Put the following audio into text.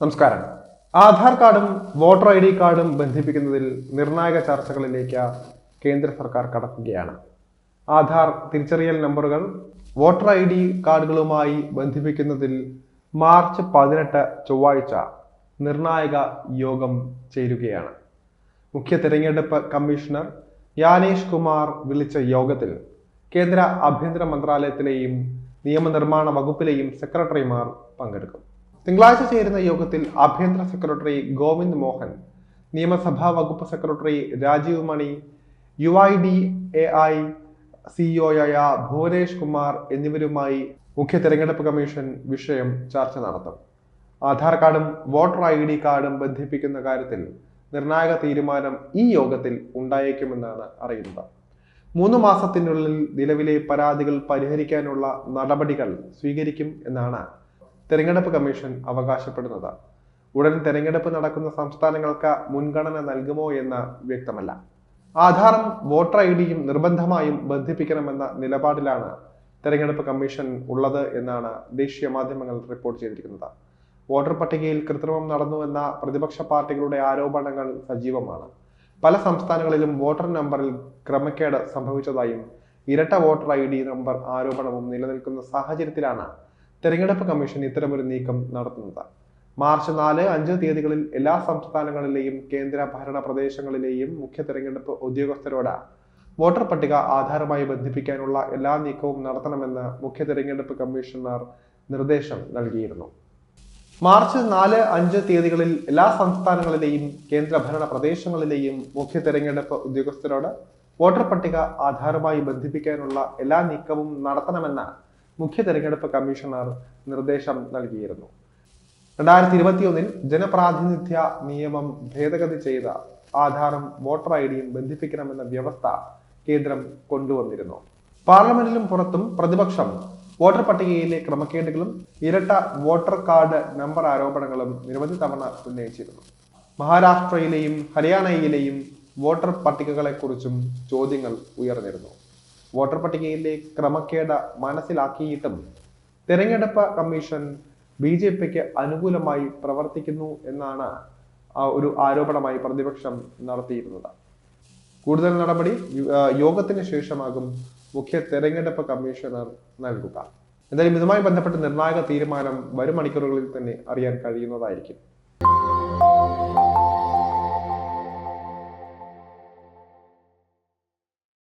നമസ്കാരം. ആധാർ കാർഡും voter ID കാർഡും ബന്ധിപ്പിക്കുന്നതിൽ നിർണായക ചർച്ചകളിലേക്ക് കേന്ദ്ര സർക്കാർ കടക്കുകയാണ്. ആധാർ തിരിച്ചറിയൽ നമ്പറുകൾ വോട്ടർ ID കാർഡുകളുമായി ബന്ധിപ്പിക്കുന്നതിൽ മാർച്ച് 18 ചൊവ്വാഴ്ച നിർണായക യോഗം ചേരുകയാണ്. മുഖ്യ തെരഞ്ഞെടുപ്പ് കമ്മീഷണർ യാനേഷ് കുമാർ വിളിച്ച യോഗത്തിൽ കേന്ദ്ര ആഭ്യന്തര മന്ത്രാലയത്തിലെയും നിയമനിർമ്മാണ വകുപ്പിലെയും സെക്രട്ടറിമാർ പങ്കെടുക്കും. തിങ്കളാഴ്ച ചേരുന്ന യോഗത്തിൽ ആഭ്യന്തര സെക്രട്ടറി ഗോവിന്ദ് മോഹൻ, നിയമസഭാ വകുപ്പ് സെക്രട്ടറി രാജീവ് മണി, UIDAI സിഇഒയായ ഭുവനേഷ് കുമാർ എന്നിവരുമായി മുഖ്യ തെരഞ്ഞെടുപ്പ് കമ്മീഷൻ വിഷയം ചർച്ച നടത്തും. ആധാർ കാർഡും വോട്ടർ ID കാർഡും ബന്ധിപ്പിക്കുന്ന കാര്യത്തിൽ നിർണായക തീരുമാനം ഈ യോഗത്തിൽ ഉണ്ടായേക്കുമെന്നാണ് അറിയുന്നത്. 3 മാസത്തിനുള്ളിൽ നിലവിലെ പരാതികൾ പരിഹരിക്കാനുള്ള നടപടികൾ സ്വീകരിക്കും എന്നാണ് തെരഞ്ഞെടുപ്പ് കമ്മീഷൻ അവകാശപ്പെടുന്നത്. ഉടൻ തെരഞ്ഞെടുപ്പ് നടക്കുന്ന സംസ്ഥാനങ്ങൾക്ക് മുൻഗണന നൽകുമോ എന്ന് വ്യക്തമല്ല. ആധാറും വോട്ടർ IDയും നിർബന്ധമായും ബന്ധിപ്പിക്കണമെന്ന നിലപാടിലാണ് തെരഞ്ഞെടുപ്പ് കമ്മീഷൻ ഉള്ളത് എന്നാണ് ദേശീയ മാധ്യമങ്ങൾ റിപ്പോർട്ട് ചെയ്തിരിക്കുന്നത്. വോട്ടർ പട്ടികയിൽ കൃത്രിമം നടന്നുവെന്ന പ്രതിപക്ഷ പാർട്ടികളുടെ ആരോപണങ്ങൾ സജീവമാണ്. പല സംസ്ഥാനങ്ങളിലും വോട്ടർ നമ്പറിൽ ക്രമക്കേട് സംഭവിച്ചതായും ഇരട്ട വോട്ടർ ID നമ്പർ ആരോപണവും നിലനിൽക്കുന്ന സാഹചര്യത്തിലാണ് തെരഞ്ഞെടുപ്പ് കമ്മീഷൻ ഇത്തരമൊരു നീക്കം നടത്തുന്നത്. മാർച്ച് 4-5 തീയതികളിൽ എല്ലാ സംസ്ഥാനങ്ങളിലെയും കേന്ദ്ര ഭരണ പ്രദേശങ്ങളിലെയും മുഖ്യ തെരഞ്ഞെടുപ്പ് ഉദ്യോഗസ്ഥരോട് വോട്ടർ പട്ടിക ആധാരമായി ബന്ധിപ്പിക്കാനുള്ള എല്ലാ നീക്കവും നടത്തണമെന്ന് മുഖ്യ തെരഞ്ഞെടുപ്പ് കമ്മീഷണർ നിർദ്ദേശം നൽകിയിരുന്നു. മാർച്ച് 4-5 തീയതികളിൽ എല്ലാ സംസ്ഥാനങ്ങളിലെയും കേന്ദ്ര ഭരണ പ്രദേശങ്ങളിലെയും മുഖ്യ തെരഞ്ഞെടുപ്പ് ഉദ്യോഗസ്ഥരോട് വോട്ടർ പട്ടിക ആധാരമായി ബന്ധിപ്പിക്കാനുള്ള എല്ലാ നീക്കവും നടത്തണമെന്ന് മുഖ്യ തെരഞ്ഞെടുപ്പ് കമ്മീഷണർ നിർദ്ദേശം നൽകിയിരുന്നു. 2021 ജനപ്രാതിനിധ്യ നിയമം ഭേദഗതി ചെയ്ത ആധാറും വോട്ടർ IDയും ബന്ധിപ്പിക്കണമെന്ന വ്യവസ്ഥ കേന്ദ്രം കൊണ്ടുവന്നിരുന്നു. പാർലമെന്റിലും പുറത്തും പ്രതിപക്ഷം വോട്ടർ പട്ടികയിലെ ക്രമക്കേടുകളും ഇരട്ട വോട്ടർ കാർഡ് നമ്പർ ആരോപണങ്ങളും നിരവധി തവണ ഉന്നയിച്ചിരുന്നു. മഹാരാഷ്ട്രയിലെയും ഹരിയാനയിലെയും വോട്ടർ പട്ടികകളെക്കുറിച്ചും ചോദ്യങ്ങൾ ഉയർന്നിരുന്നു. വോട്ടർ പട്ടികയിലെ ക്രമക്കേട് മനസ്സിലാക്കിയിട്ടും തെരഞ്ഞെടുപ്പ് കമ്മീഷൻ BJPക്ക് അനുകൂലമായി പ്രവർത്തിക്കുന്നു എന്നാണ് ഒരു ആരോപണമായി പ്രതിപക്ഷം നടത്തിയിരുന്നത്. കൂടുതൽ നടപടി യോഗത്തിന് ശേഷമാകും മുഖ്യ തെരഞ്ഞെടുപ്പ് കമ്മീഷണർ നൽകുക. എന്തായാലും ഇതുമായി ബന്ധപ്പെട്ട് നിർണായക തീരുമാനം വരും മണിക്കൂറുകളിൽ തന്നെ അറിയാൻ കഴിയുന്നതായിരിക്കും.